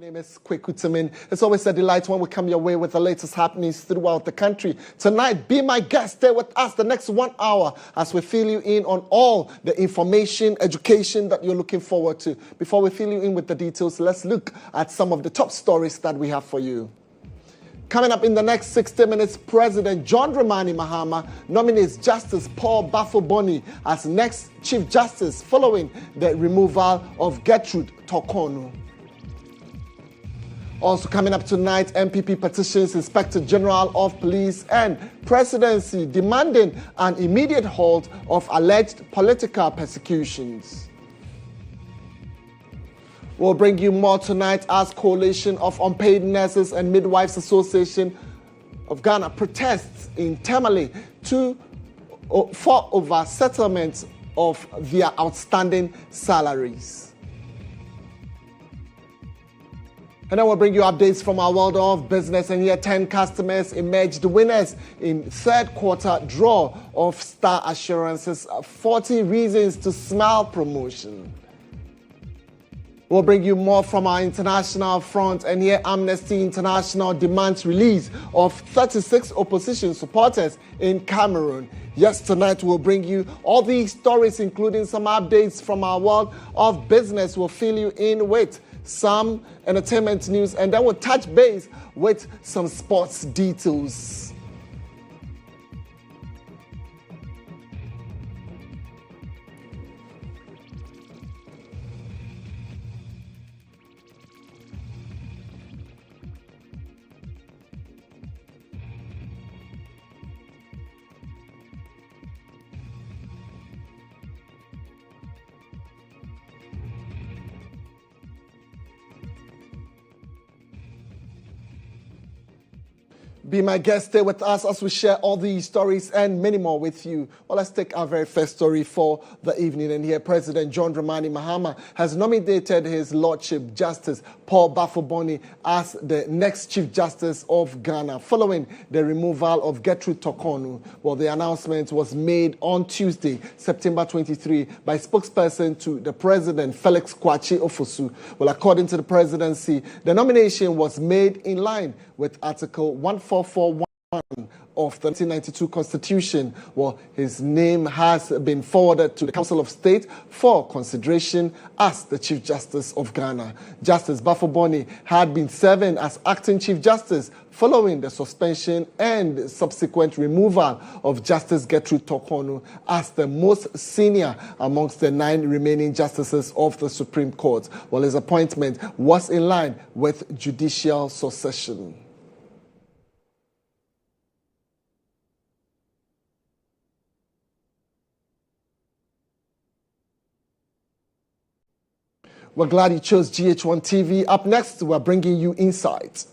My name is Kweku Temeng. It's always a delight when we come your way with the latest happenings throughout the country. Tonight, be my guest. Stay with us the next 1 hour as we fill you in on all the information, education that you're looking forward to. Before we fill you in with the details, let's look at some of the top stories that we have for you. Coming up in the next 60 minutes, President John Dramani Mahama nominates Justice Paul Bafo-Boni as next Chief Justice following the removal of Gertrude Torkornoo. Also coming up tonight, MPP petitions Inspector General of Police and Presidency demanding an immediate halt of alleged political persecutions. We'll bring you more tonight as Coalition of Unpaid Nurses and Midwives Association of Ghana protests in Temeng for over settlements of their outstanding salaries. And then we'll bring you updates from our world of business. And here 10 customers emerged winners in third quarter draw of Star Assurance's 40 Reasons to Smile promotion. We'll bring you more from our international front. And here Amnesty International demands release of 36 opposition supporters in Cameroon. Yes, tonight we'll bring you all these stories, including some updates from our world of business. We'll fill you in with some entertainment news, and then we'll touch base with some sports details. Be my guest, stay with us as we share all these stories and many more with you. Well, let's take our very first story for the evening. And here, President John Dramani Mahama has nominated his Lordship Justice Paul Bafo-Boni as the next Chief Justice of Ghana, following the removal of Gertrude Torkornoo. Well, the announcement was made on Tuesday, September 23, by spokesperson to the President, Felix Kwakye Ofosu. Well, according to the presidency, the nomination was made in line with Article 1441 of the 1992 Constitution. Well, his name has been forwarded to the Council of State for consideration as the Chief Justice of Ghana. Justice Bafo-Boni had been serving as acting Chief Justice following the suspension and subsequent removal of Justice Gertrude Torkornoo as the most senior amongst the 9 remaining justices of the Supreme Court. Well, his appointment was in line with judicial succession. We're glad you chose GHOne TV. Up next, we're bringing you insights.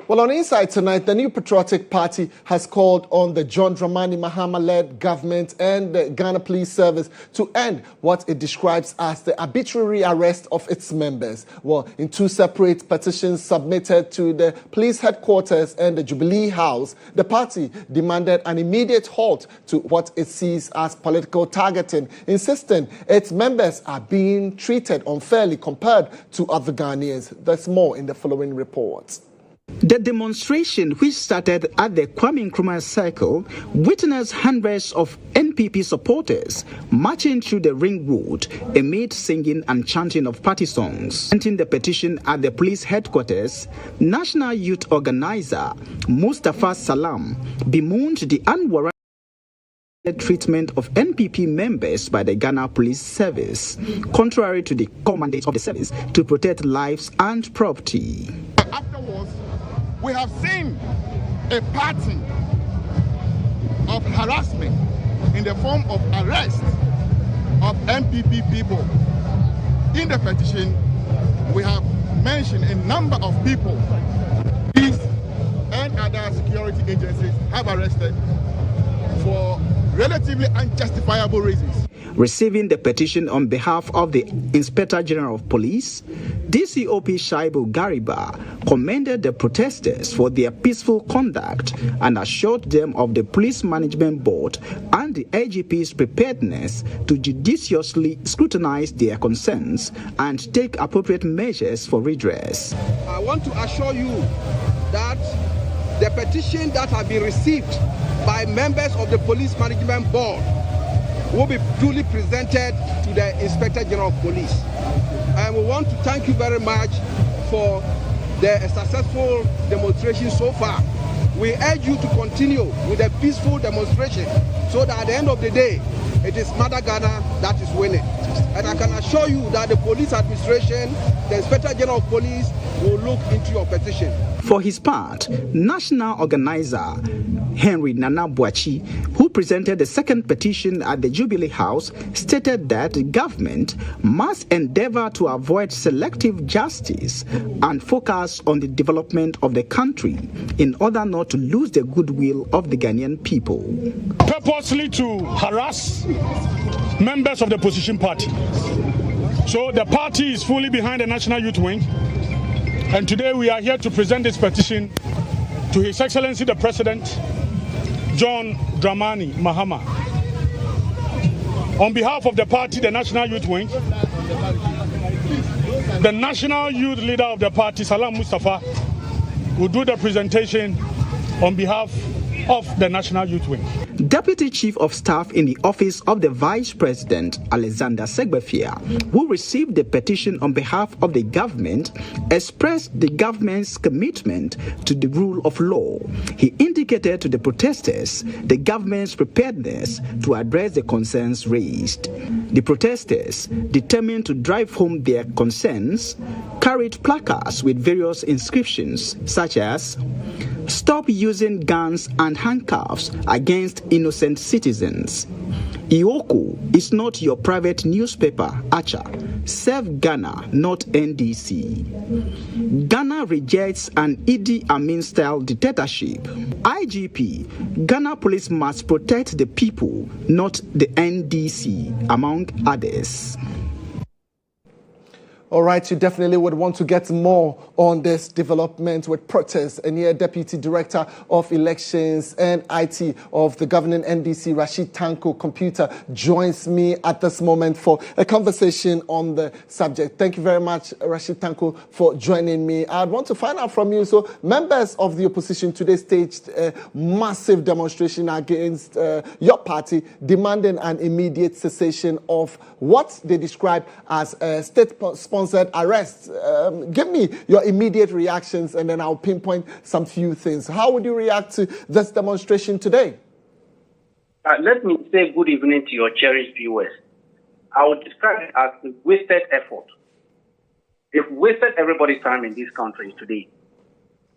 Well, on Inside tonight, the New Patriotic Party has called on the John Dramani Mahama-led government and the Ghana Police Service to end what it describes as the arbitrary arrest of its members. Well, in 2 separate petitions submitted to the police headquarters and the Jubilee House, the party demanded an immediate halt to what it sees as political targeting, insisting its members are being treated unfairly compared to other Ghanaians. There's more in the following report. The demonstration, which started at the Kwame Nkrumah Circle, witnessed hundreds of NPP supporters marching through the ring road amid singing and chanting of party songs. Presenting the petition at the police headquarters, National Youth Organizer Mustafa Salam bemoaned the unwarranted treatment of NPP members by the Ghana Police Service, contrary to the core mandate of the service to protect lives and property. Afterwards, we have seen a pattern of harassment in the form of arrest of NPP people. In the petition, we have mentioned a number of people police and other security agencies have arrested for relatively unjustifiable reasons. Receiving the petition on behalf of the Inspector General of Police, DCOP Shaibu Gariba commended the protesters for their peaceful conduct and assured them of the Police Management Board and the IGP's preparedness to judiciously scrutinize their concerns and take appropriate measures for redress. I want to assure you that the petition that have been received by members of the Police Management Board will be duly presented to the Inspector General of Police. And we want to thank you very much for the successful demonstration so far. We urge you to continue with a peaceful demonstration so that at the end of the day, it is Mother Ghana that is winning. And I can assure you that the police administration, the Inspector General of Police, will look into your petition. For his part, national organizer Henry Nana Boachi, who presented the second petition at the Jubilee House, stated that the government must endeavor to avoid selective justice and focus on the development of the country in order not to lose the goodwill of the Ghanaian people. Purposely to harass members of the opposition party. So the party is fully behind the National Youth Wing. And today we are here to present this petition to His Excellency the President, John Dramani Mahama. On behalf of the party, the National Youth Wing, the National Youth Leader of the party, Salam Mustafa, will do the presentation on behalf of the National Youth Wing. Deputy Chief of Staff in the Office of the Vice President, Alexander Segbefia, who received the petition on behalf of the government, expressed the government's commitment to the rule of law. He indicated to the protesters the government's preparedness to address the concerns raised. The protesters, determined to drive home their concerns, carried placards with various inscriptions such as "Stop using guns and handcuffs against innocent citizens." Ioku is not your private newspaper, Acha. Serve Ghana, not NDC. Ghana rejects an Idi Amin-style dictatorship. IGP, Ghana police must protect the people, not the NDC, among others. All right, you definitely would want to get more on this development with protests. And here, Deputy Director of Elections and IT of the governing NDC, Rashid Tanko Computer, joins me at this moment for a conversation on the subject. Thank you very much, Rashid Tanko, for joining me. I'd want to find out from you. So, members of the opposition today staged a massive demonstration against your party, demanding an immediate cessation of what they describe as a state-sponsored arrests. Give me your immediate reactions and then I'll pinpoint some few things. How would you react to this demonstration today? Let me say good evening to your cherished viewers. I would describe it as a wasted effort. They've wasted everybody's time in this country today.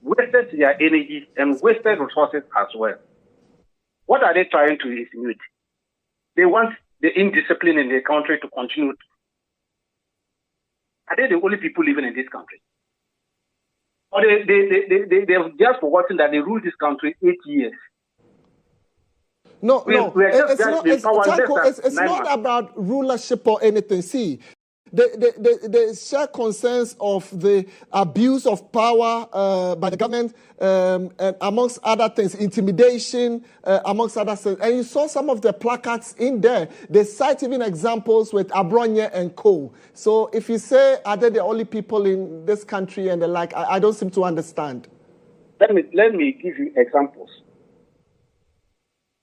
Wasted their energy and wasted resources as well. What are they trying to insinuate? They want the indiscipline in the country to continue. Are they the only people living in this country? Or they've just forgotten that they ruled this country 8 years? No, it's not about rulership or anything. See, they share concerns of the abuse of power by the government, and amongst other things, intimidation, amongst other things. And you saw some of the placards in there. They cite even examples with Abronye and Co. So if you say, are they the only people in this country and the like, I don't seem to understand. Let me give you examples.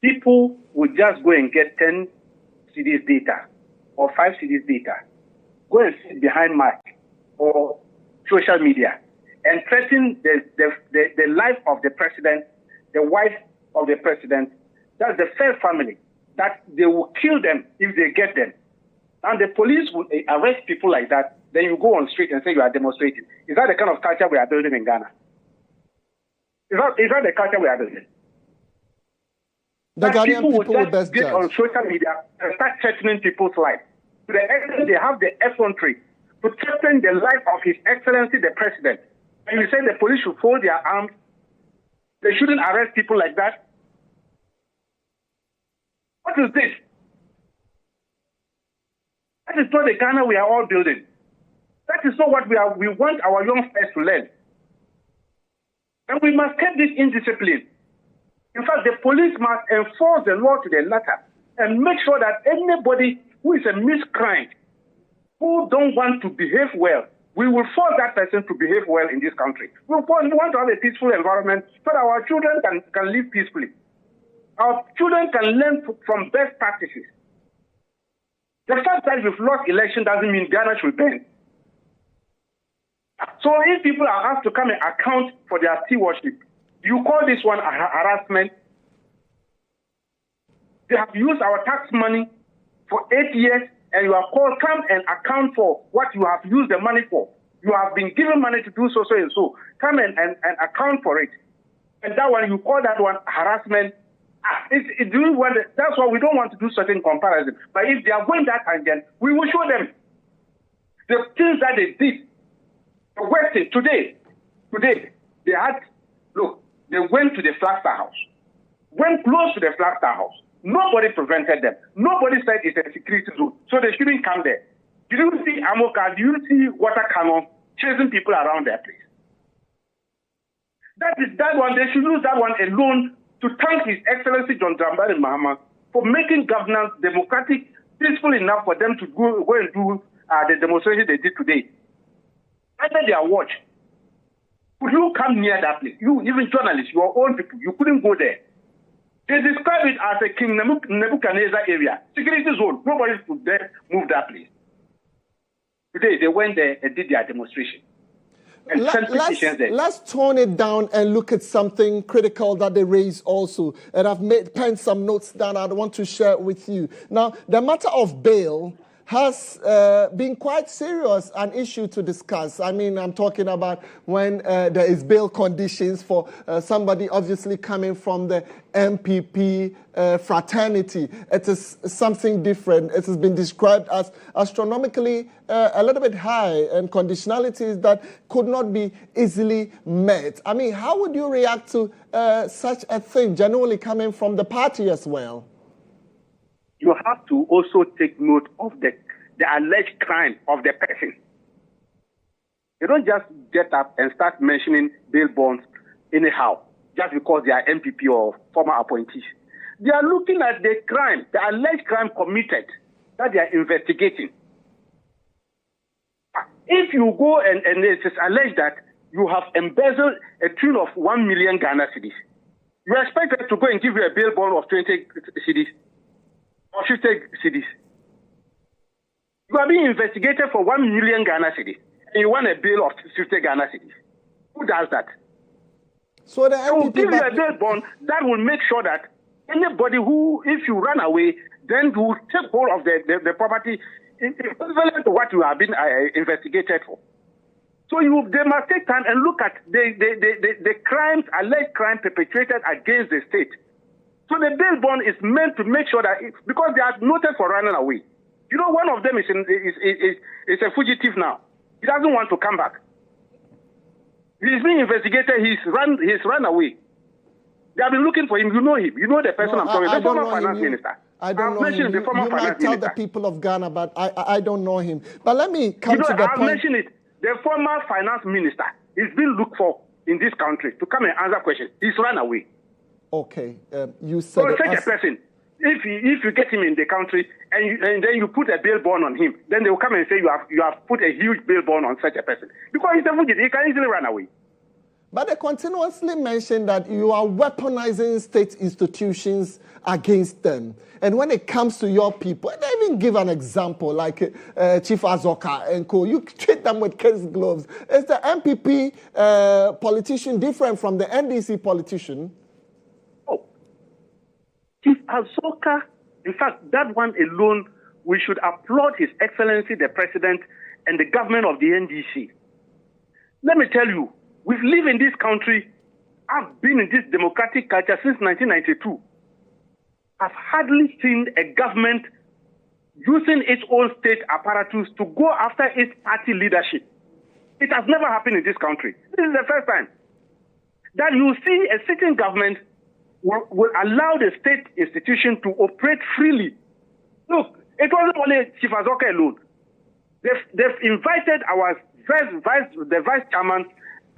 People would just go and get 10 CDs data or 5 CDs data. Go and sit behind mic or social media and threaten the life of the president, the wife of the president, that's the first family, that they will kill them if they get them. And the police will arrest people like that, then you go on the street and say you are demonstrating. Is that the kind of culture we are building in Ghana? Is that the culture we are building? The Ghanaian people will best get judge. on social media and start threatening people's lives. To the extent they have the effrontery to threaten the life of His Excellency the President. And you say the police should fold their arms, they shouldn't arrest people like that? What is this? is not the Ghana we are all building. That is not what we are. We want our youngsters to learn. And we must keep this indiscipline. In fact, the police must enforce the law to the letter and make sure that anybody who is a miscreant, who don't want to behave well, we will force that person to behave well in this country. We want to have a peaceful environment so that our children can live peacefully. Our children can learn from best practices. The fact that we've lost election doesn't mean Ghana should burn. So if people are asked to come and account for their stewardship, you call this one harassment. They have used our tax money for 8 years, and you are called, come and account for what you have used the money for. You have been given money to do so and so. Come and account for it. And that one, you call that one harassment. That's why we don't want to do certain comparisons. But if they are going that tangent, we will show them the things that they did. The worst thing, today, they went to the Flagstaff House, went close to the Flagstaff House. Nobody prevented them. Nobody said it's a security zone, so they shouldn't come there. Did you see Amoka? Do you see water cannon chasing people around their place? That one, they should use that one alone to thank His Excellency John Dramani Mahama for making governance democratic, peaceful enough for them to go and do the demonstration they did today. Under their watch, could you come near that place? You, even journalists, your own people, you couldn't go there. They describe it as a King Nebuchadnezzar area, security zone. Nobody could dare move that place. Today, they went there and did their demonstration. And let's tone it down and look at something critical that they raised also. And I've penned some notes down I want to share with you. Now, the matter of bail has been quite serious, an issue to discuss. I mean, I'm talking about when there is bail conditions for somebody obviously coming from the MPP fraternity. It is something different. It has been described as astronomically a little bit high and conditionalities that could not be easily met. I mean, how would you react to such a thing, generally coming from the party as well? You have to also take note of the alleged crime of the person. You don't just get up and start mentioning bail bonds anyhow, just because they are MPP or former appointees. They are looking at the crime, the alleged crime committed that they are investigating. If you go and it is alleged that you have embezzled a tune of 1 million Ghana cedis, you expect them to go and give you a bail bond of 20 cedis. Or 50 cedis. You are being investigated for 1 million Ghana cedis, and you want a bail of 50 Ghana cedis. Who does that? So the will give you a bail bond that will make sure that anybody who, if you run away, then you will take hold of the property equivalent to what you have been investigated for. So they must take time and look at the crimes, alleged crime perpetrated against the state. So the bail bond is meant to make sure that, because they are noted for running away. You know, one of them is a fugitive now. He doesn't want to come back. He's being investigated. He's run away. They have been looking for him. You know him. You know the person I'm talking about. The former finance minister. I don't know him. You might tell the people of Ghana, but I don't know him. But let me come to the point. I'll mention it. The former finance minister is being looked for in this country to come and answer questions. He's run away. Okay, you said so such a person, if you get him in the country and then you put a bail bond on him, then they will come and say you have put a huge bail bond on such a person because he's a fugitive. He can easily run away. But they continuously mention that you are weaponizing state institutions against them. And when it comes to your people, they even give an example like Chief Azoka and co. You treat them with case gloves. Is the MPP politician different from the NDC politician? Chief Azoka, in fact, that one alone, we should applaud His Excellency the President and the government of the NDC. Let me tell you, we've lived in this country. I've been in this democratic culture since 1992. I've hardly seen a government using its own state apparatus to go after its party leadership. It has never happened in this country. This is the first time that you see a sitting government will allow the state institution to operate freely. Look, it wasn't only Chief Azoka alone. They've invited our the vice chairman,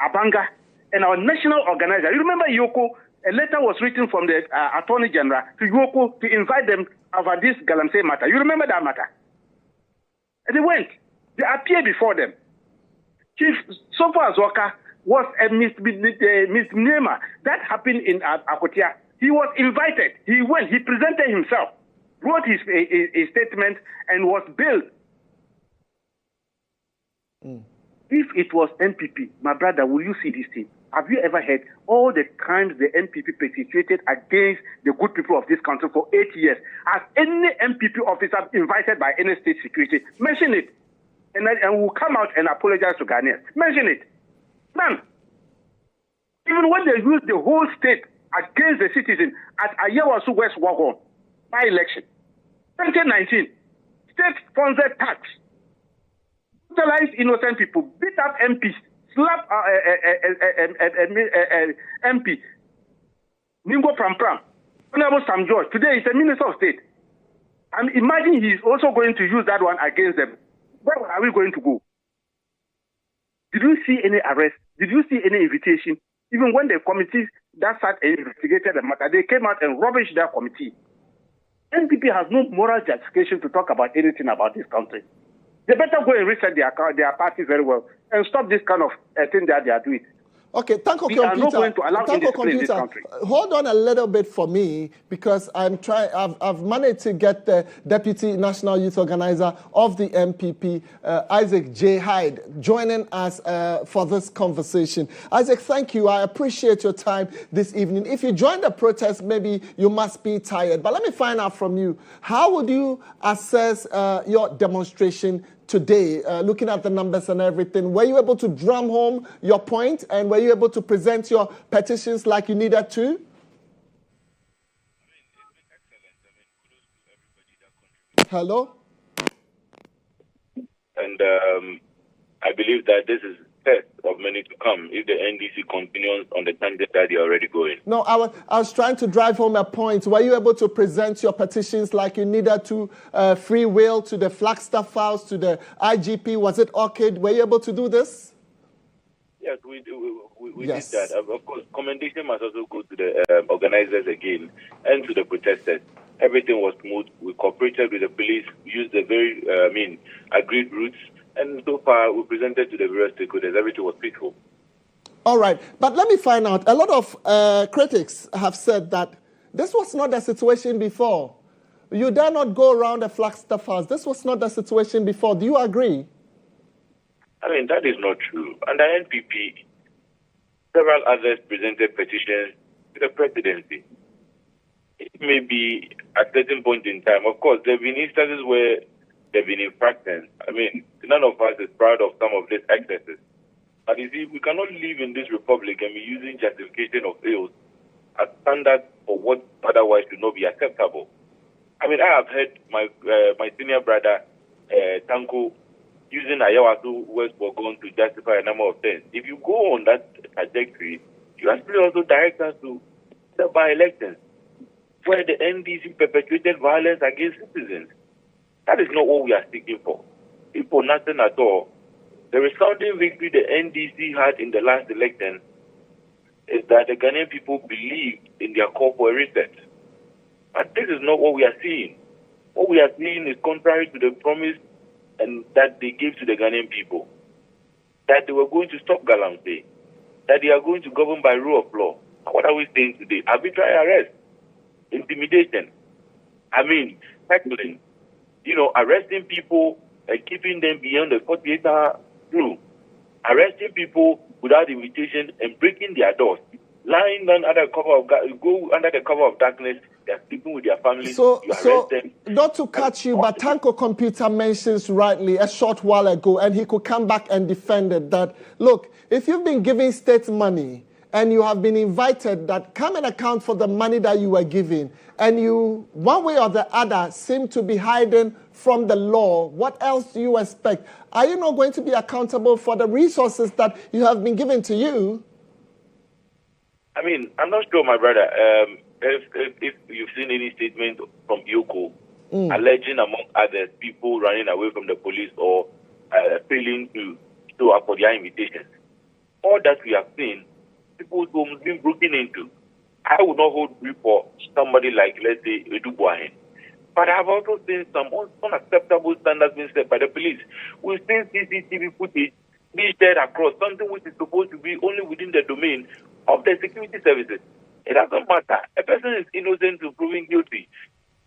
Abanga, and our national organizer. You remember Yoko? A letter was written from the Attorney General to Yoko to invite them over this Galamsey matter. You remember that matter? And they went. They appeared before them. Chief Sofa Azoka was a misnomer that happened in Akotia. He was invited. He went. He presented himself, wrote his a statement, and was bailed. If it was NPP, my brother, will you see this thing? Have you ever heard all the crimes the NPP perpetrated against the good people of this country for 8 years? Has any NPP officer invited by any state security? Mention it. And we'll come out and apologize to Ghanaians. Mention it. None. Even when they use the whole state against the citizen at Ayawasu West Wagon by election, 2019, state-sponsored tax, brutalized innocent people, beat up MPs, slap MP, Ningo Pram, Honorable Sam George. Today he's a minister of state. And imagine he's also going to use that one against them. Where are we going to go? Did you see any arrest? Did you see any invitation? Even when the committees that sat and investigated the matter, they came out and rubbished their committee. NPP has no moral justification to talk about anything about this country. They better go and reset their party very well and stop this kind of thing that they are doing. Okay, Tanko we Computer. Are not going to allow Tanko in this country. Hold on a little bit for me, because I've managed to get the Deputy National Youth Organizer of the MPP, Isaac J. Hyde, joining us for this conversation. Isaac, thank you. I appreciate your time this evening. If you joined the protest, maybe you must be tired. But let me find out from you, how would you assess your demonstration today, looking at the numbers and everything? Were you able to drum home your point, and were you able to present your petitions like you needed to? Hello? And I believe that this is test of many to come if the NDC continues on the tangent that they are already going. No, I was trying to drive home a point. Were you able to present your petitions like you needed to, free will, to the Flagstaff House, to the IGP? Was it okay? Were you able to do this? Yes, we did that. Of course, commendation must also go to the organizers again and to the protesters. Everything was smooth. We cooperated with the police, used the very, agreed routes. And so far, we presented to the various stakeholders. Everything was peaceful. All right. But let me find out. A lot of critics have said that this was not the situation before. You dare not go around the Flagstaff House. This was not the situation before. Do you agree? I mean, that is not true. Under NPP, several others presented petitions to the presidency. It may be at a certain point in time. Of course, there have been instances where there have been infractions. I mean, none of us is proud of some of these excesses. But you see, we cannot live in this republic and be using justification of ills as standards for what otherwise should not be acceptable. I mean, I have heard my senior brother, Tanko, using Ayawasu West Bogon to justify a number of things. If you go on that trajectory, you actually also direct us to the by-elections, where the NDC perpetrated violence against citizens. That is not what we are seeking for. For nothing at all. The resounding victory the NDC had in the last election is that the Ghanaian people believed in their call for a reset. But this is not what we are seeing. What we are seeing is contrary to the promise and that they gave to the Ghanaian people. That they were going to stop Galamsey. That they are going to govern by rule of law. And what are we saying today? Arbitrary arrest. Intimidation. I mean, heckling. Arresting people and keeping them beyond the 48-hour rule. Arresting people without invitation and breaking their doors. Lying down under the cover of darkness. They're sleeping with their families. So them. Not to catch you, but Tanko Computer mentions rightly a short while ago, and he could come back and defend it, that, look, if you've been giving state money and you have been invited, that come and account for the money that you were giving, and you, one way or the other, seem to be hiding from the law, what else do you expect? Are you not going to be accountable for the resources that you have been given to you? I mean, I'm not sure, my brother. If you've seen any statement from Yoko alleging, among others, people running away from the police or failing to show up for their invitations. All that we have seen, people's homes being broken into. I would not hold grief for somebody like, let's say, GHOne. But I have also seen some unacceptable standards being set by the police. We've seen CCTV footage being shared across, something which is supposed to be only within the domain of the security services. It doesn't matter. A person is innocent to proving guilty.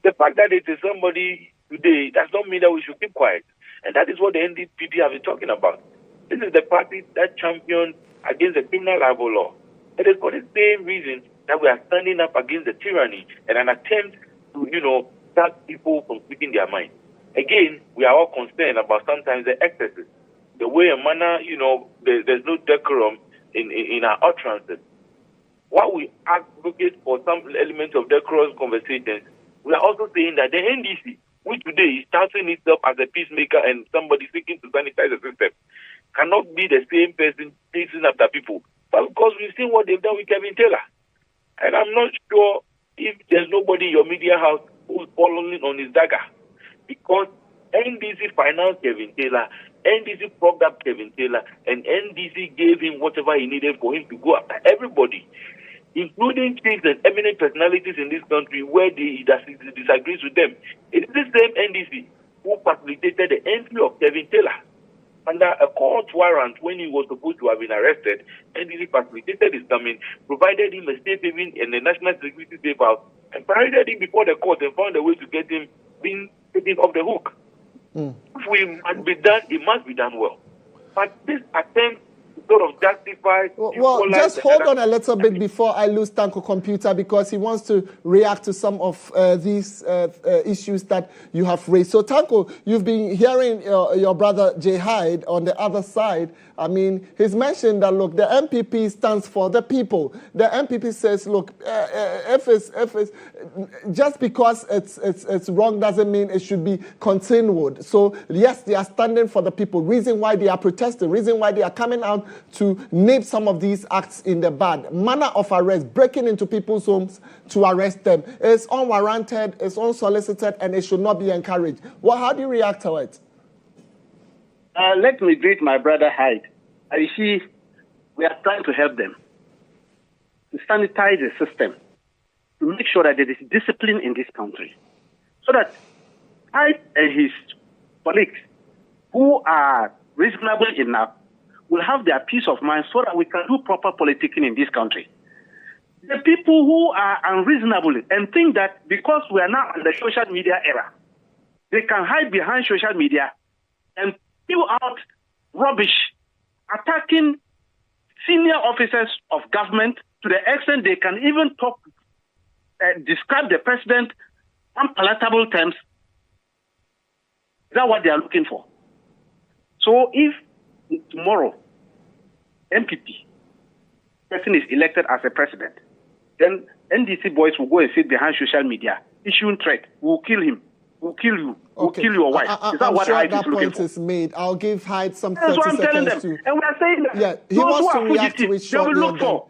The fact that it is somebody today does not mean that we should keep quiet. And that is what the NDPP have been talking about. This is the party that championed against the criminal libel law. It is for the same reason that we are standing up against the tyranny and an attempt to, stop people from speaking their mind. Again, we are all concerned about sometimes the excesses, the way and manner, there's no decorum in our utterances. While we advocate for some elements of decorous conversations, we are also saying that the NDC, which today is touting itself as a peacemaker and somebody seeking to sanitize the system, cannot be the same person chasing after people. But because we've seen what they've done with Kevin Taylor. And I'm not sure if there's nobody in your media house who's following on his dagger. Because NDC financed Kevin Taylor, NDC propped up Kevin Taylor, and NDC gave him whatever he needed for him to go after everybody, including chiefs and eminent personalities in this country where he disagrees with them. It is the same NDC who facilitated the entry of Kevin Taylor under a court warrant when he was supposed to have been arrested. NDC facilitated his coming, provided him a safe haven in the National Security Safe House, and paraded him before the court and found a way to get him being taken off the hook. If we must be done, it must be done well. But this attempt to sort of justify... Well, just hold on a little bit before I lose Tanko Computer, because he wants to react to some of these issues that you have raised. So, Tanko, you've been hearing your brother GHOne on the other side. I mean, he's mentioned that, look, the MPP stands for the people. The MPP says, look, if it's just because it's wrong doesn't mean it should be continued. So, yes, they are standing for the people. Reason why they are protesting, reason why they are coming out to nip some of these acts in the bud. Manner of arrest, breaking into people's homes to arrest them, is unwarranted, it's unsolicited, and it should not be encouraged. Well, how do you react to it? Let me greet my brother Hyde. You see, we are trying to help them to sanitize the system, to make sure that there is discipline in this country, so that Hyde and his colleagues who are reasonable enough will have their peace of mind so that we can do proper politicking in this country. The people who are unreasonable and think that because we are now in the social media era, they can hide behind social media and spew out rubbish, attacking senior officers of government to the extent they can even describe the president in unpalatable terms. Is that what they are looking for? So if tomorrow MPP person is elected as a president, then NDC boys will go and sit behind social media, issuing threat, we'll kill him. We'll kill you. We'll kill your wife. Is that what Hyde is looking for? Is made. I'll give Hyde some 30 That's what I'm telling seconds them. to... And we are saying that. Yeah, he wants to react to it shortly. They will look for.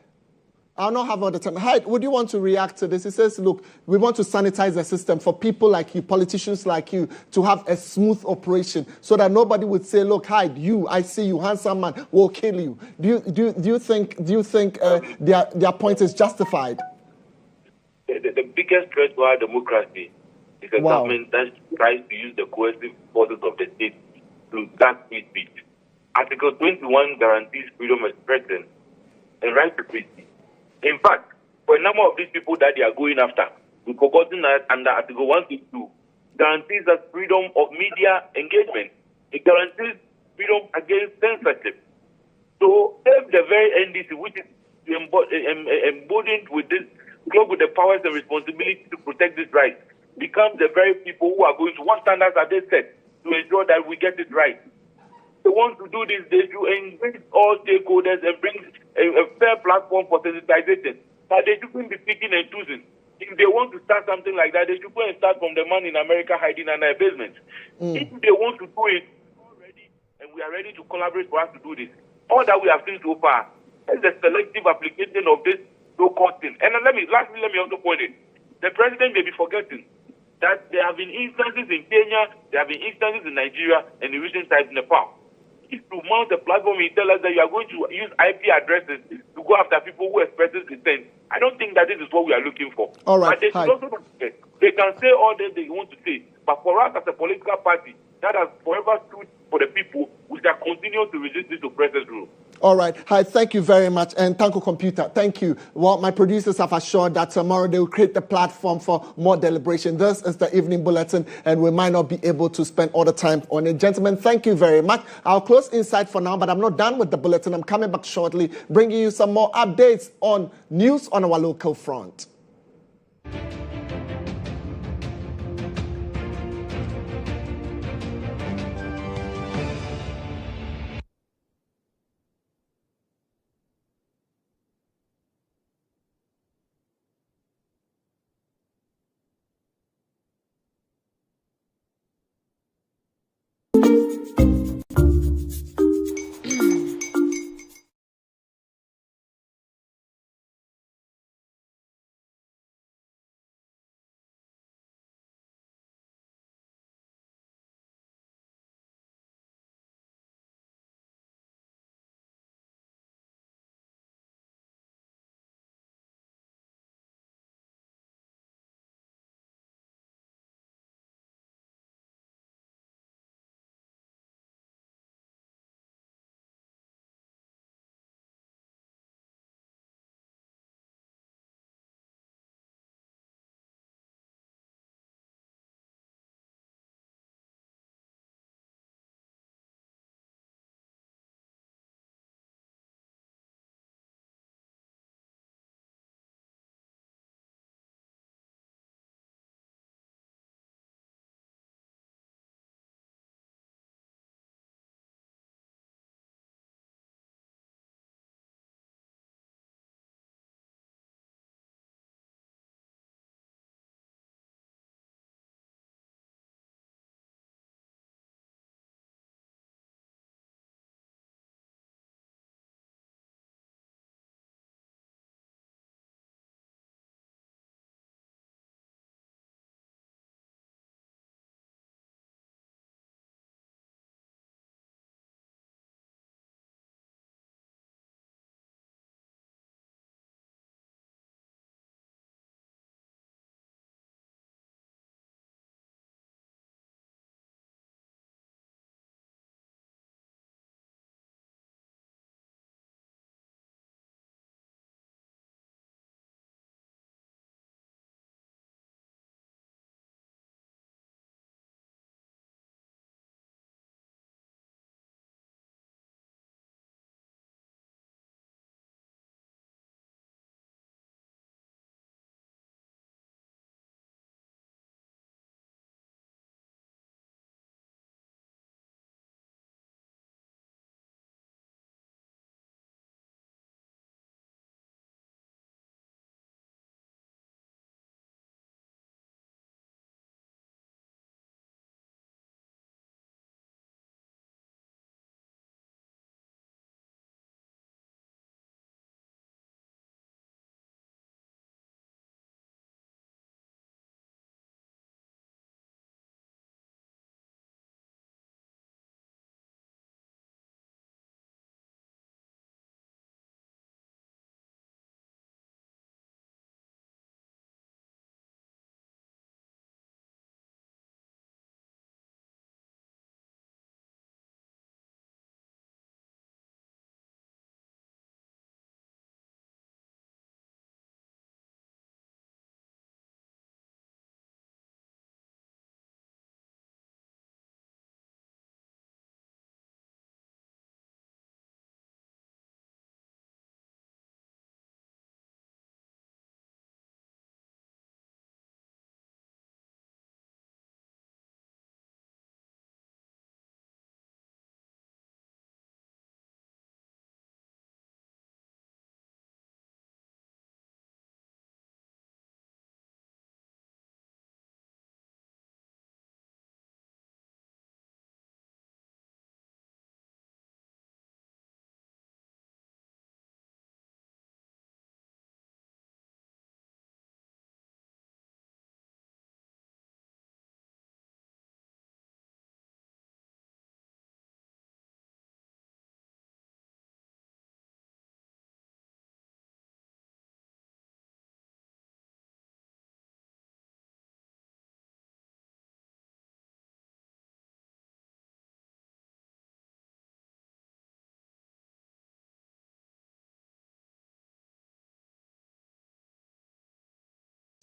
I'll not have all the time. Hyde, would you want to react to this? He says, look, we want to sanitize the system for people like you, politicians like you, to have a smooth operation so that nobody would say, look, Hyde, I see you, handsome man, we'll kill you. Do you think their point is justified? The biggest threat to our democracy is a government that tries to use the coercive forces of the state to guard free speech. Article 21 guarantees freedom of expression and right to free speech. In fact, for a number of these people that they are going after, we've forgotten that under Article 162 guarantees us freedom of media engagement. It guarantees freedom against censorship. So if the very NDC, which is embodied with this, with the powers and responsibility to protect this right, becomes the very people who are going to, what standards are they set to ensure that we get it right? They want to do this, they should engage all stakeholders and bring a fair platform for sensitization. But they shouldn't be picking and choosing. If they want to start something like that, they should go and start from the man in America hiding under a basement. If they want to do it, we're ready, and we are ready to collaborate for us to do this. All that we have seen so far is the selective application of this so-called thing. And lastly, let me also point it. The president may be forgetting that there have been instances in Kenya, there have been instances in Nigeria, and in recent times in Nepal, if you mount a platform, you tell us that you are going to use IP addresses to go after people who express dissent. I don't think that this is what we are looking for. All right. But they should also not forget, they can say all that they want to say, but for us as a political party that has forever stood for the people, we shall continue to resist this oppressive rule. All right. Hi, thank you very much. And Tanko Computer, thank you. Well, my producers have assured that tomorrow they will create the platform for more deliberation. This is the evening bulletin, and we might not be able to spend all the time on it. Gentlemen, thank you very much. I'll close Inside for now, but I'm not done with the bulletin. I'm coming back shortly, bringing you some more updates on news on our local front.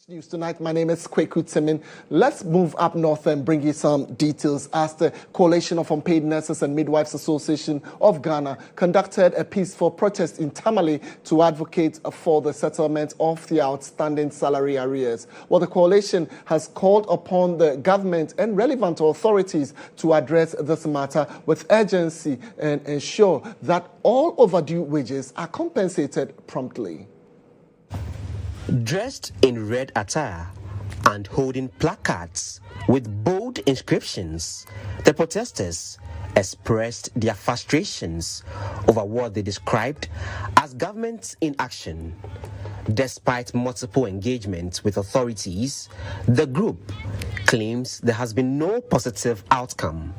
News tonight. My name is Kweku Temeng. Let's move up north and bring you some details as the Coalition of Unpaid Nurses and Midwives Association of Ghana conducted a peaceful protest in Tamale to advocate for the settlement of the outstanding salary arrears. Well, the coalition has called upon the government and relevant authorities to address this matter with urgency and ensure that all overdue wages are compensated promptly. Dressed in red attire and holding placards with bold inscriptions, the protesters expressed their frustrations over what they described as government inaction. Despite multiple engagements with authorities, the group claims there has been no positive outcome.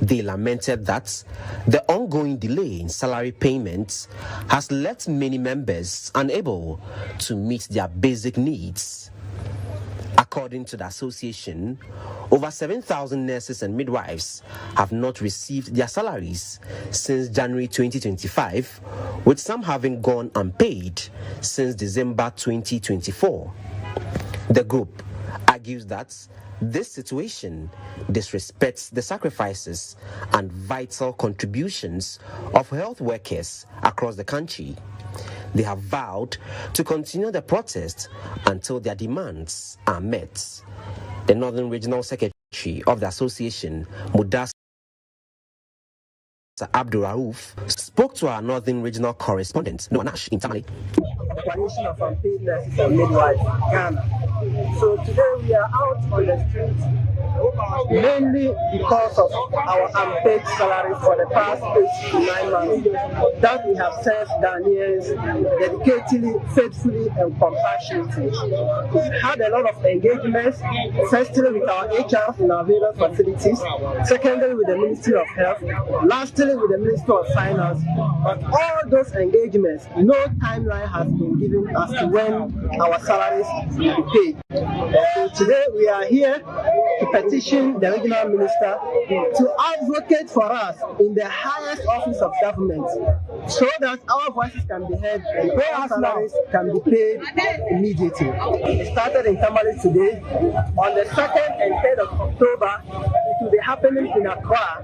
They lamented that the ongoing delay in salary payments has left many members unable to meet their basic needs. According to the association, over 7,000 nurses and midwives have not received their salaries since January 2025, with some having gone unpaid since December 2024. The group argues that this situation disrespects the sacrifices and vital contributions of health workers across the country. They have vowed to continue the protest until their demands are met. The Northern Regional Secretary of the association, Mudas Abdul Rauf, spoke to our Northern Regional correspondent, Noah Nash, in Tamale. Coalition of Unpaid Nurses and Midwives, Ghana. So today we are out on the streets mainly because of our unpaid salaries for the past 8 to 9 months that we have served Ghanaians dedicatedly, faithfully, and compassionately. We've had a lot of engagements, firstly with our HR in our various facilities, secondly with the Ministry of Health, lastly with the Ministry of Finance. But all those engagements, no timeline has been given as to when our salaries will be paid. So today we are here to petition the regional minister to advocate for us in the highest office of government so that our voices can be heard and our salaries can be paid immediately. It started in Tamale today. On the 2nd and 3rd of October, it will be happening in Accra.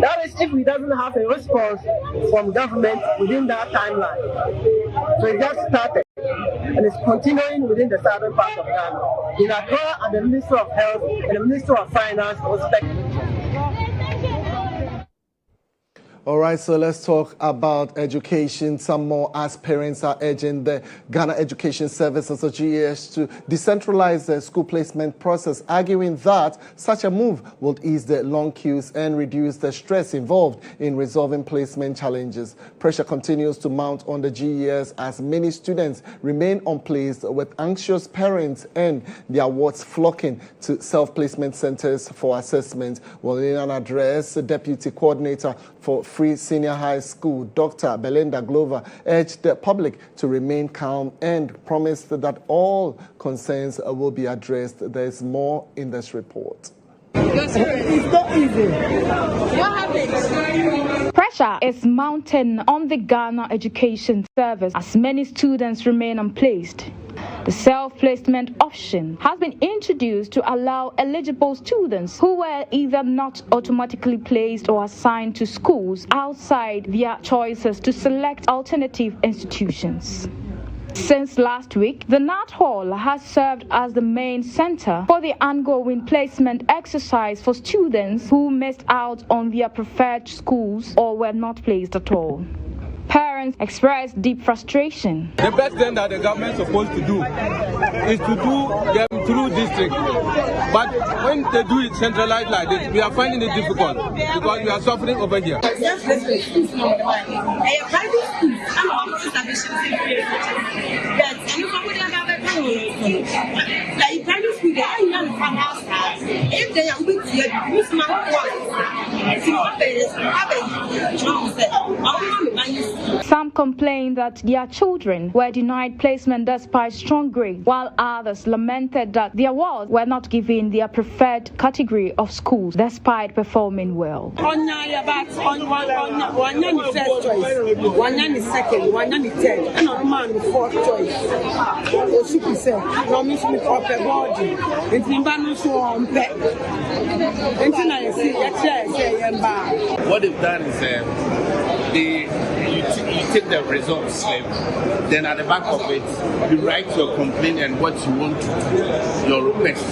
That is if we doesn't have a response from government within that timeline. So it just started and it's continuing within the southern part of Ghana. In Accra, and the Ministry of Health and the Ministry of Finance respectively. All right, so let's talk about education some more, as parents are urging the Ghana Education Services, or GHOne, to decentralize the school placement process, arguing that such a move would ease the long queues and reduce the stress involved in resolving placement challenges. Pressure continues to mount on the GHOne as many students remain unplaced, with anxious parents and their wards flocking to self-placement centers for assessment. Well, in an address, the Deputy Coordinator for Free Senior High School, Dr. Belinda Glover, urged the public to remain calm and promised that all concerns will be addressed. There is more in this report. It's not easy. What happened? Pressure is mounting on the Ghana Education Service as many students remain unplaced. The self-placement option has been introduced to allow eligible students who were either not automatically placed or assigned to schools outside their choices to select alternative institutions. Since last week, the Nat Hall has served as the main center for the ongoing placement exercise for students who missed out on their preferred schools or were not placed at all. Parents expressed deep frustration. The best thing that the government is supposed to do is to do them through district. But when they do it centralized like this, we are finding it difficult because we are suffering over here. Some complained that their children were denied placement despite strong grades, while others lamented that their wards were not given their preferred category of schools despite performing well. What they've done is you take the results slip, then at the back of it, you write your complaint and what you want to do, your request.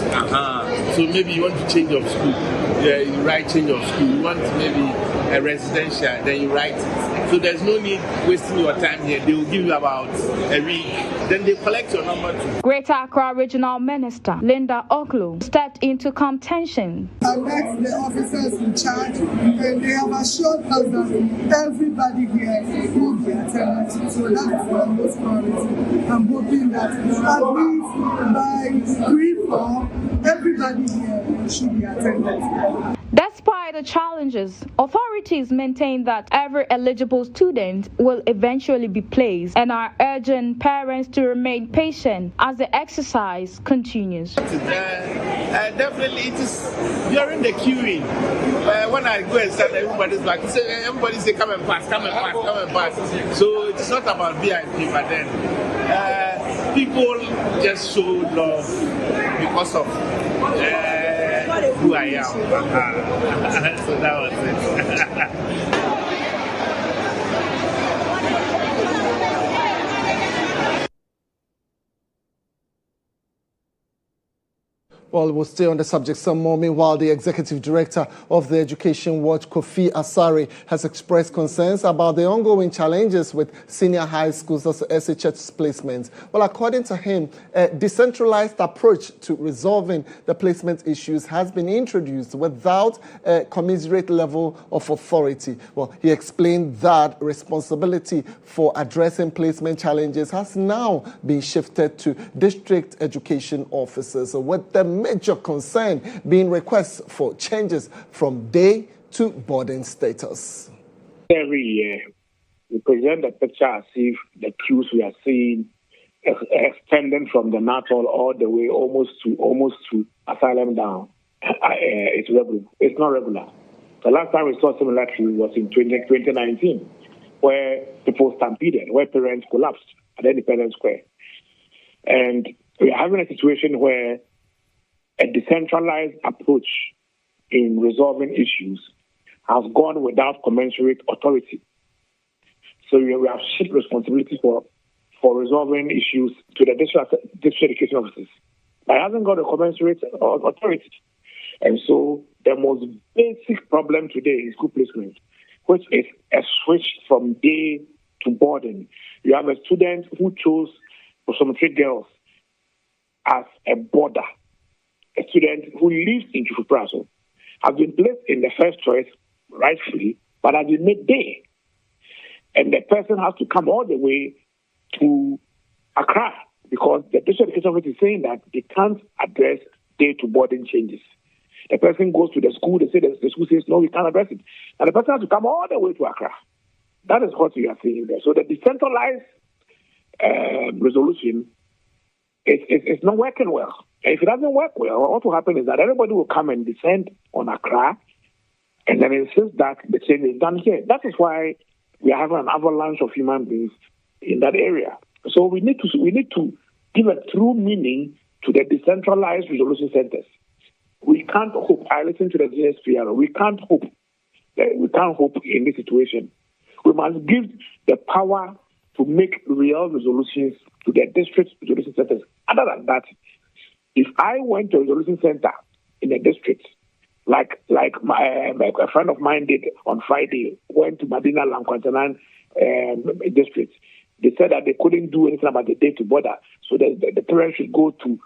So maybe you want to change of school, you write change of school. You want maybe a residential, then you write it. So there's no need wasting your time here. They will give you about a week, then they collect your number too. Greater Accra Regional Minister Linda Oklu stepped into contention. I met the officers in charge and they have assured us that everybody here will be attended. So that is my most priority. I'm hoping that at least by 3-4, everybody here should be attended. Despite the challenges, authorities maintain that every eligible student will eventually be placed and are urging parents to remain patient as the exercise continues. Definitely, it is during the queuing. When I go and start, everybody's like, everybody say, come and pass, come and pass, come and pass. So it's not about VIP, but then people just show love because of who I am. So that was it. Well, we'll stay on the subject some more. Meanwhile, the executive director of the Education Watch, Kofi Asare, has expressed concerns about the ongoing challenges with senior high schools as SHS placements. Well, according to him, a decentralized approach to resolving the placement issues has been introduced without a commensurate level of authority. Well, he explained that responsibility for addressing placement challenges has now been shifted to district education officers, with the major concern being requests for changes from day to boarding status. Every year, we present the picture as if the queues we are seeing extending from the Natal all the way almost to Asylum down. It's not regular. The last time we saw similar queue was in 2019, where people stampeded, where parents collapsed at Independence Square. And we are having a situation where a decentralized approach in resolving issues has gone without commensurate authority. So we have shifted responsibility for resolving issues to the district education officers. But it hasn't got a commensurate authority. And so the most basic problem today is school placement, which is a switch from day to boarding. You have a student who chose Osometri Girls as a boarder. A student who lives in Kifupraso has been placed in the first choice rightfully, but has been made day. And the person has to come all the way to Accra because the district education office is saying that they can't address day to boarding changes. The person goes to the school, the school says, no, we can't address it. And the person has to come all the way to Accra. That is what we are seeing there. So the decentralized resolution is not working well. And if it doesn't work well, what will happen is that everybody will come and descend on Accra and then insist that the change is done here. That is why we are having an avalanche of human beings in that area. So we need to give a true meaning to the decentralized resolution centers. We can't hope. I listen to the GSPR. We can't hope. We can't hope in this situation. We must give the power to make real resolutions to the district resolution centers. Other than that, if I went to a resolution center in a district, like a friend of mine did on Friday, went to Madina Lankwantanan district, they said that they couldn't do anything about the day to border, so the parents should go to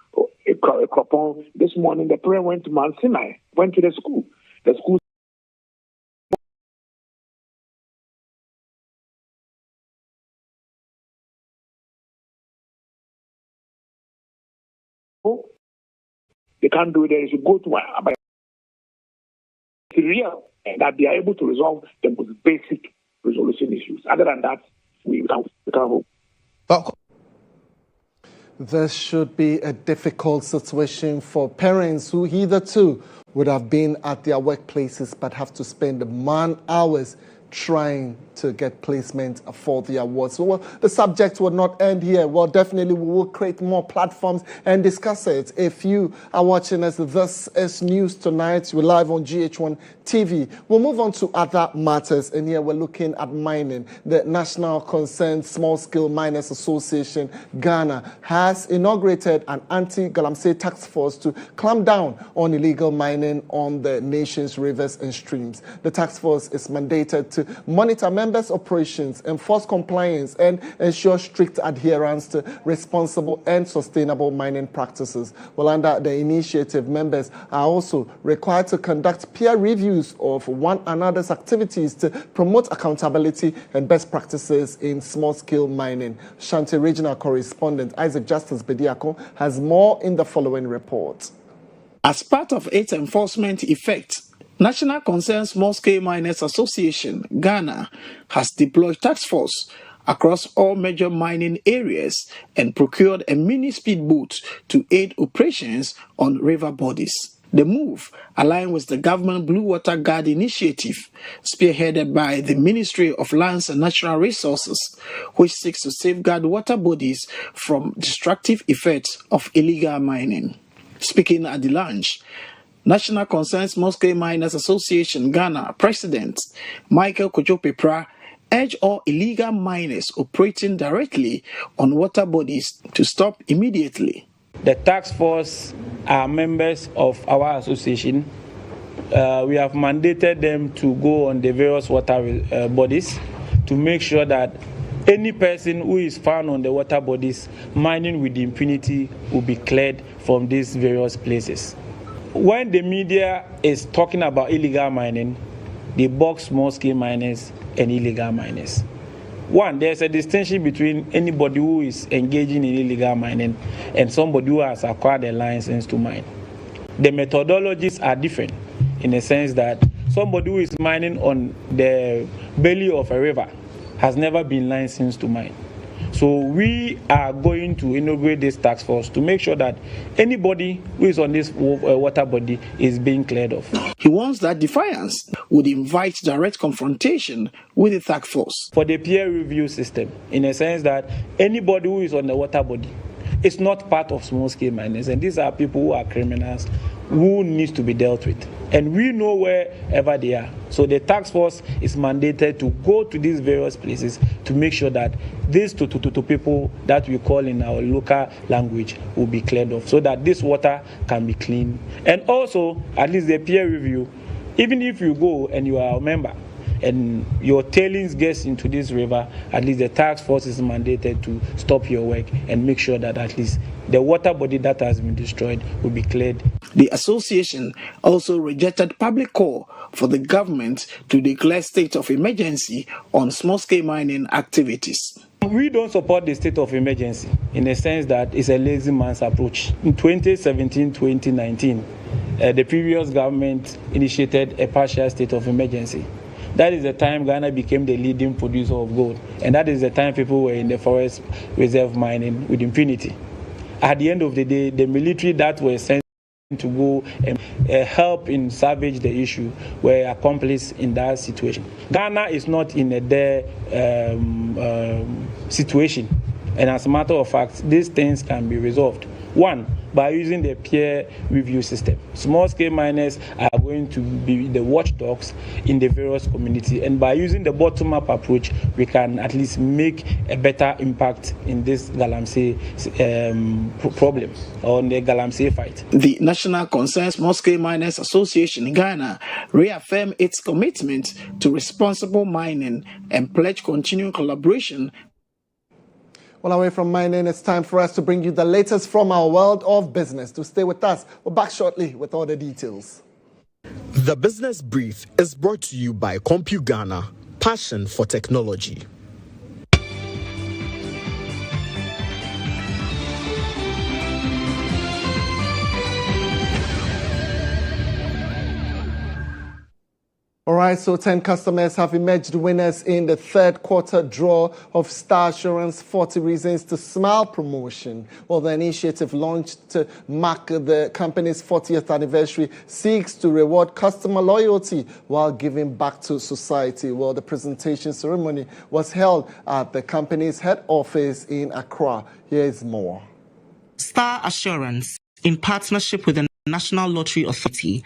Kropon. This morning, the parent went to Mount Sinai, went to the school. The school they can't do it. They should go to it's real that they are able to resolve the most basic resolution issues. Other than that, we can't hope. This should be a difficult situation for parents who hitherto would have been at their workplaces but have to spend man hours trying to get placement for the awards. So, well, the subject will not end here. Well, definitely we will create more platforms and discuss it. If you are watching us, this is News Tonight. We're live on GHOne TV. We'll move on to other matters, and here we're looking at mining. The National Concerned Small Scale Miners Association, Ghana, has inaugurated an anti-galamsey task force to clamp down on illegal mining on the nation's rivers and streams. The task force is mandated to monitor members' operations, enforce compliance, and ensure strict adherence to responsible and sustainable mining practices. Well, under the initiative, members are also required to conduct peer reviews of one another's activities to promote accountability and best practices in small-scale mining. Shanti Regional Correspondent Isaac Justice Bediako has more in the following report. As part of its enforcement effect, National Concerned Small Scale Miners Association, Ghana, has deployed task force across all major mining areas and procured a mini speedboat to aid operations on river bodies. The move aligns with the government Blue Water Guard initiative, spearheaded by the Ministry of Lands and Natural Resources, which seeks to safeguard water bodies from destructive effects of illegal mining. Speaking at the launch, National Concerned Small Scale Miners Association Ghana President Michael Kojo-Pepra urged all illegal miners operating directly on water bodies to stop immediately. The task force are members of our association. We have mandated them to go on the various water bodies to make sure that any person who is found on the water bodies mining with impunity will be cleared from these various places. When the media is talking about illegal mining, they box small-scale miners and illegal miners. One, there's a distinction between anybody who is engaging in illegal mining and somebody who has acquired a license to mine. The methodologies are different in the sense that somebody who is mining on the belly of a river has never been licensed to mine. So we are going to inaugurate this task force to make sure that anybody who is on this water body is being cleared of. He warns that defiance would invite direct confrontation with the task force. For the peer review system, in a sense that anybody who is on the water body is not part of small-scale miners, and these are people who are criminals who needs to be dealt with. And we know wherever they are. So the task force is mandated to go to these various places to make sure that these to people that we call in our local language will be cleared off so that this water can be clean. And also, at least the peer review, even if you go and you are a member and your tailings gets into this river, at least the task force is mandated to stop your work and make sure that at least the water body that has been destroyed will be cleared. The association also rejected public call for the government to declare state of emergency on small-scale mining activities. We don't support the state of emergency in the sense that it's a lazy man's approach. In 2017-2019, the previous government initiated a partial state of emergency. That is the time Ghana became the leading producer of gold, and that is the time people were in the forest reserve mining with impunity. At the end of the day, the military that were sent to go and help in salvage the issue were accomplices in that situation. Ghana is not in a dire situation, and as a matter of fact, these things can be resolved. One, by using the peer review system. Small-scale miners are going to be the watchdogs in the various communities, and by using the bottom-up approach, we can at least make a better impact in this galamsey problem, or the galamsey fight. The National Concerned Small-Scale Miners Association in Ghana reaffirmed its commitment to responsible mining and pledged continuing collaboration. Well, away from mining, it's time for us to bring you the latest from our world of business. To stay with us, we're back shortly with all the details. The Business Brief is brought to you by CompuGhana, passion for technology. All right, so 10 customers have emerged winners in the third quarter draw of Star Assurance 40 Reasons to Smile promotion. Well, the initiative launched to mark the company's 40th anniversary seeks to reward customer loyalty while giving back to society. Well, the presentation ceremony was held at the company's head office in Accra. Here is more. Star Assurance, in partnership with the National Lottery Authority,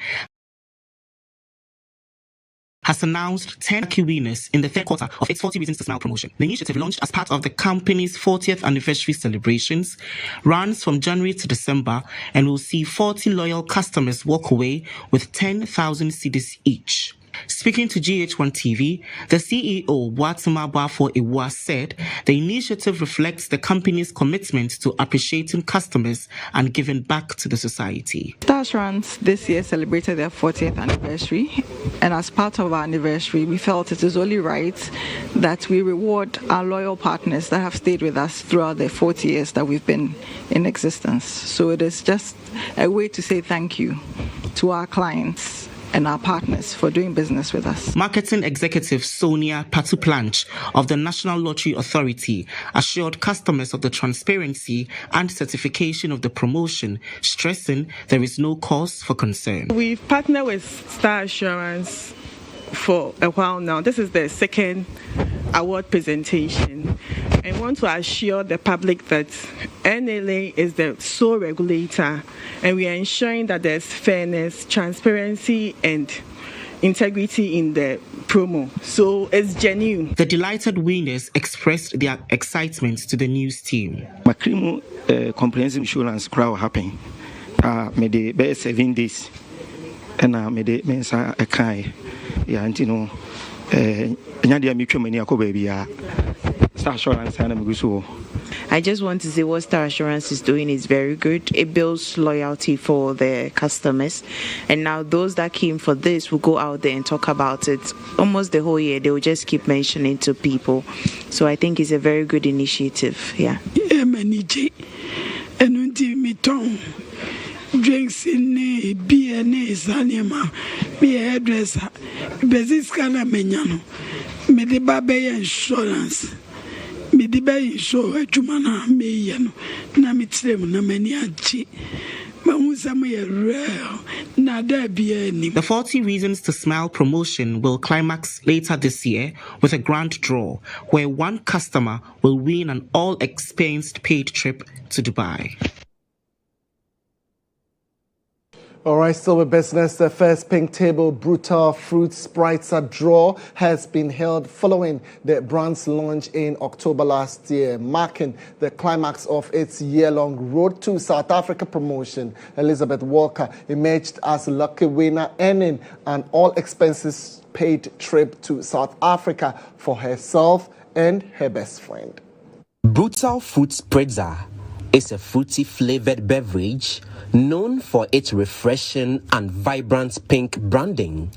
has announced 10 lucky winners in the third quarter of its 40 Reasons to Smile promotion. The initiative, launched as part of the company's 40th anniversary celebrations, runs from January to December and will see 40 loyal customers walk away with 10,000 cedis each. Speaking to GHOne TV, the CEO, Watima Bafo Iwa, said the initiative reflects the company's commitment to appreciating customers and giving back to the society. Star Assurance this year celebrated their 40th anniversary, and as part of our anniversary, we felt it is only right that we reward our loyal partners that have stayed with us throughout the 40 years that we've been in existence. So it is just a way to say thank you to our clients and our partners for doing business with us. Marketing executive Sonia Patuplanch of the National Lottery Authority assured customers of the transparency and certification of the promotion, stressing there is no cause for concern. We've partnered with Star Assurance for a while now. This is the second award presentation. I want to assure the public that NLA is the sole regulator, and we are ensuring that there's fairness, transparency, and integrity in the promo. So it's genuine. The delighted winners expressed their excitement to the news team. Makrimu comprehensive insurance crowd happen. Me de be 7 days. And me de mensa akai. Ya antino nyadi amitwe mani akoba bia. Star Assurance and Migusu. I just want to say what Star Assurance is doing is very good. It builds loyalty for the customers. And now those that came for this will go out there and talk about it. Almost the whole year, they will just keep mentioning to people. So I think it's a very good initiative. Yeah. Drinks in BNA Sanima, be a hairdresser, Beziscana Menyano, Medibabe insurance. The 40 Reasons to Smile promotion will climax later this year with a grand draw where one customer will win an all-expense paid trip to Dubai. All right, still with business, the first Pink Table Brutal Fruit Spritzer draw has been held following the brand's launch in October last year, marking the climax of its year-long Road to South Africa promotion. Elizabeth Walker emerged as lucky winner, earning an all-expenses-paid trip to South Africa for herself and her best friend. Brutal Fruit Spritzer is a fruity-flavored beverage known for its refreshing and vibrant pink branding.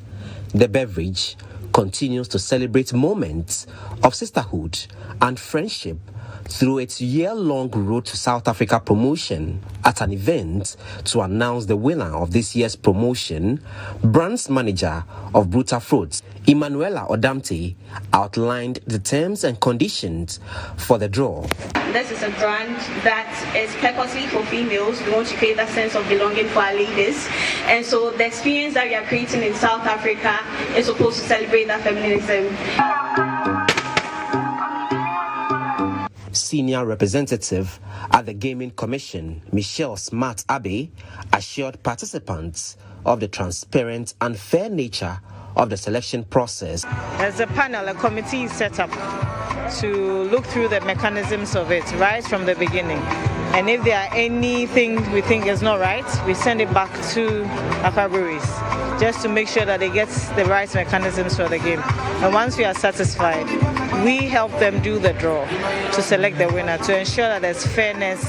The beverage continues to celebrate moments of sisterhood and friendship through its year-long Road to South Africa promotion. At an event to announce the winner of this year's promotion, brand's manager of Brutal Fruits, Emanuela Odamte, outlined the terms and conditions for the draw. This is a brand that is purposely for females. We want to create that sense of belonging for our ladies. And so the experience that we are creating in South Africa is supposed to celebrate that feminism. Senior representative at the Gaming Commission, Michelle Smart Abbey, assured participants of the transparent and fair nature of the selection process. As a panel, a committee is set up to look through the mechanisms of it right from the beginning. And if there are anything we think is not right, we send it back to Accra Breweries just to make sure that they get the right mechanisms for the game. And once we are satisfied, we help them do the draw to select the winner to ensure that there's fairness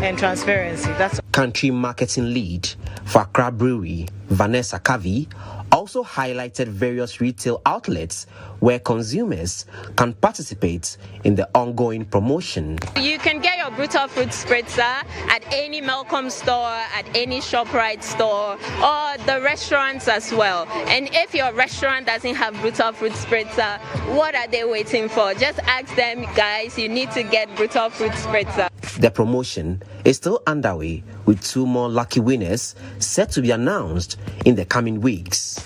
and transparency. That's Country marketing lead for Accra Brewery, Vanessa Kavi, also highlighted various retail outlets where consumers can participate in the ongoing promotion. You can get your brutal fruit spritzer at any Malcolm store, at any ShopRite store, or the restaurants as well. And if your restaurant doesn't have brutal fruit spritzer, what are they waiting for? Just ask them, guys, you need to get brutal fruit spritzer. The promotion is still underway, with 2 more lucky winners set to be announced in the coming weeks.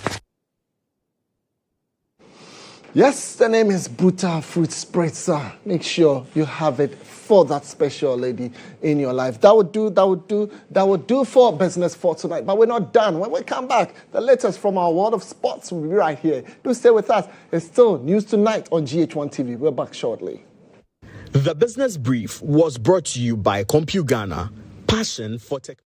Yes, the name is Brutal Fruit Spritzer. Make sure you have it for that special lady in your life. That would do for business for tonight. But we're not done. When we come back, the latest from our world of sports will be right here. Do stay with us. It's still News Tonight on GHOne TV. We're back shortly. The Business Brief was brought to you by Ghana, passion for tech.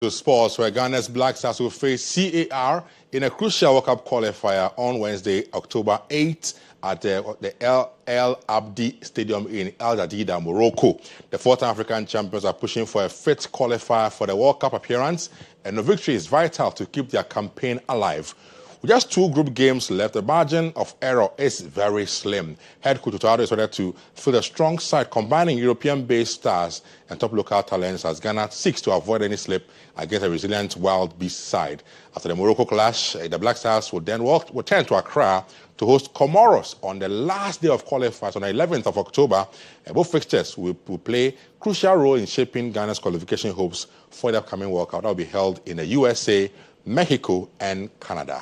To sports, where Ghana's Black Stars will face CAR in a crucial World Cup qualifier on Wednesday, October 8th at the El Abdi Stadium in El Jadida, Morocco. The fourth African champions are pushing for a fit qualifier for the World Cup appearance, and a victory is vital to keep their campaign alive. With just 2 group games left, the margin of error is very slim. Head coach Tutado is ready to field a strong side, combining European-based stars and top local talents as Ghana seeks to avoid any slip against a resilient Wild Beast side. After the Morocco clash, the Black Stars will then return to Accra to host Comoros on the last day of qualifiers on the 11th of October. Both fixtures will play a crucial role in shaping Ghana's qualification hopes for the upcoming World Cup that will be held in the USA, Mexico, and Canada.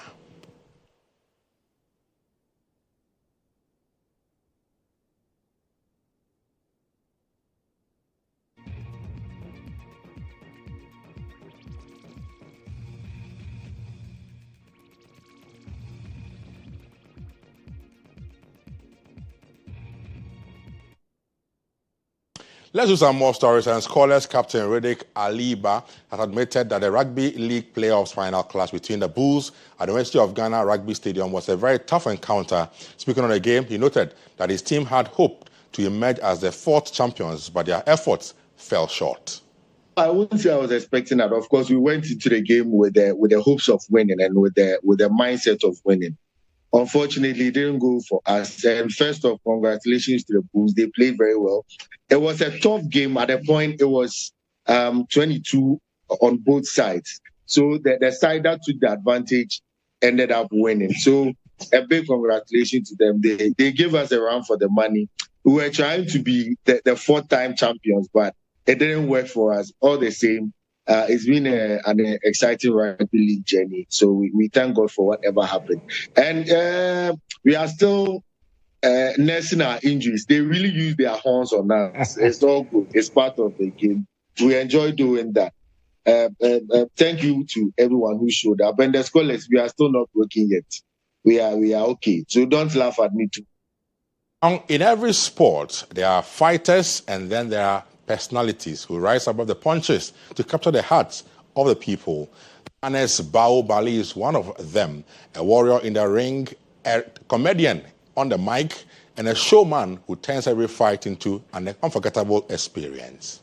Let's do some more stories. And Scholars captain Riddick Aliba has admitted that the Rugby League playoffs final clash between the Bulls at the University of Ghana Rugby Stadium was a very tough encounter. Speaking on the game, he noted that his team had hoped to emerge as the 4th champions, but their efforts fell short. I wouldn't say I was expecting that. Of course, we went into the game with the hopes of winning and with the mindset of winning. Unfortunately, it didn't go for us. And first off, congratulations to the Bulls. They played very well. It was a tough game. At a point, it was 22 on both sides. So the side that took the advantage ended up winning. So a big congratulations to them. They gave us a run for the money. We were trying to be the 4th-time champions, but it didn't work for us. All the same, it's been an exciting rugby league journey. So we thank God for whatever happened. And we are still nursing our injuries. They really use their horns on us. It's all good. It's part of the game. We enjoy doing that. Thank you to everyone who showed up. And the scholars, we are still not working yet. We are okay. So don't laugh at me too. In every sport, there are fighters and then there are personalities who rise above the punches to capture the hearts of the people. Ghana's Bao Bali is one of them, a warrior in the ring, a comedian on the mic, and a showman who turns every fight into an unforgettable experience.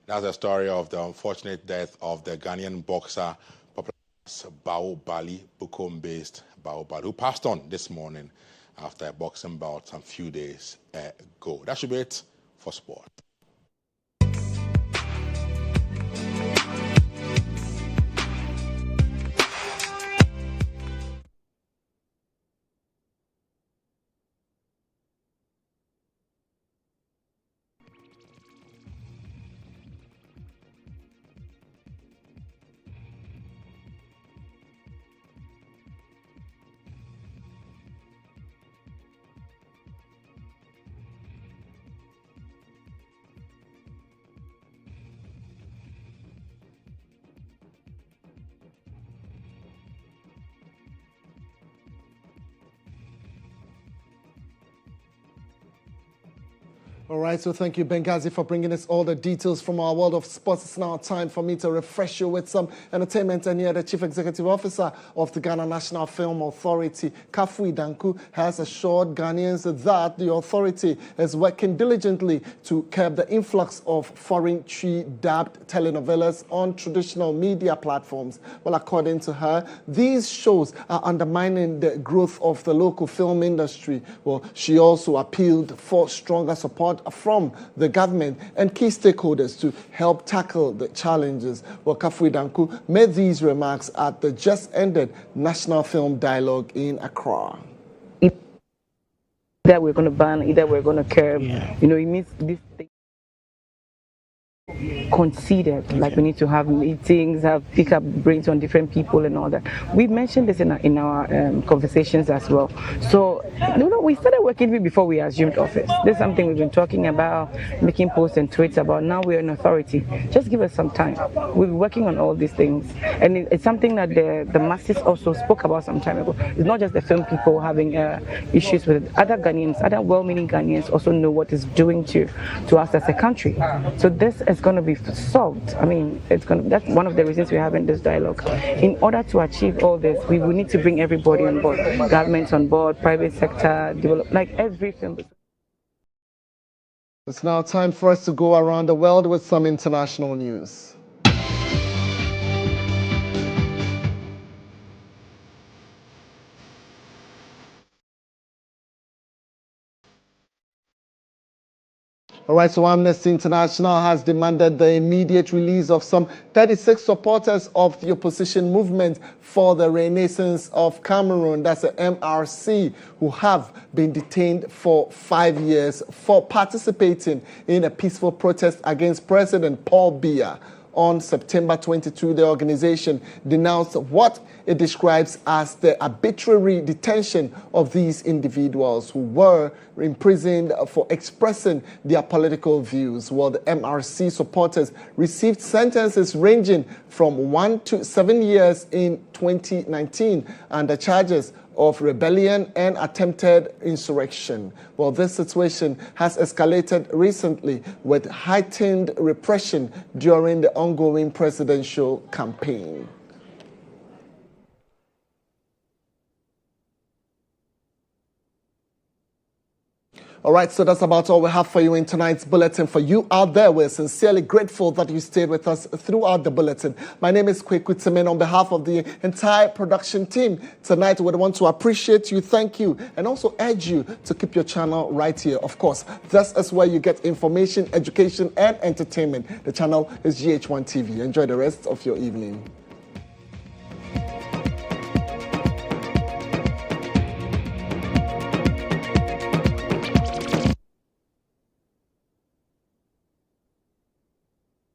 That's the story of the unfortunate death of the Ghanaian boxer, Bao Bali, Bukom-based Bao Bali, who passed on this morning after a boxing bout some few days ago. That should be it for sport. All right, so thank you, Benghazi, for bringing us all the details from our world of sports. It's now time for me to refresh you with some entertainment. And here, the Chief Executive Officer of the Ghana National Film Authority, Kweku, has assured Ghanaians that the authority is working diligently to curb the influx of foreign tree-dubbed telenovelas on traditional media platforms. Well, according to her, these shows are undermining the growth of the local film industry. Well, she also appealed for stronger support from the government and key stakeholders to help tackle the challenges. Well, Kweku made these remarks at the just-ended National Film Dialogue in Accra. Either we're going to ban, either we're going to curb. You know, it means this thing considered, like we need to have meetings, pick up brains on different people and all that. We've mentioned this in our conversations as well. So, you know, we started working before we assumed office. This is something we've been talking about, making posts and tweets about. Now we're an authority. Just give us some time. We've been working on all these things. And it's something that the masses also spoke about some time ago. It's not just the film people having issues with it. Other Ghanaians, other well-meaning Ghanaians also know what it's doing to us as a country. So this is going to be solved. I mean, that's one of the reasons we're having this dialogue. In order to achieve all this, we will need to bring everybody on board. Governments on board, private sector, like every film. It's now time for us to go around the world with some international news. All right, so Amnesty International has demanded the immediate release of some 36 supporters of the opposition movement for the Renaissance of Cameroon, that's the MRC, who have been detained for 5 years for participating in a peaceful protest against President Paul Biya. On September 22, the organization denounced what it describes as the arbitrary detention of these individuals who were imprisoned for expressing their political views, while the MRC supporters received sentences ranging from 1 to 7 years in 2019 under charges of rebellion and attempted insurrection. Well, this situation has escalated recently with heightened repression during the ongoing presidential campaign. All right, so that's about all we have for you in tonight's bulletin. For you out there, we're sincerely grateful that you stayed with us throughout the bulletin. My name is Kweku Temeng. On behalf of the entire production team, tonight we want to appreciate you, thank you, and also urge you to keep your channel right here. Of course, this is where you get information, education, and entertainment. The channel is GHOne TV. Enjoy the rest of your evening.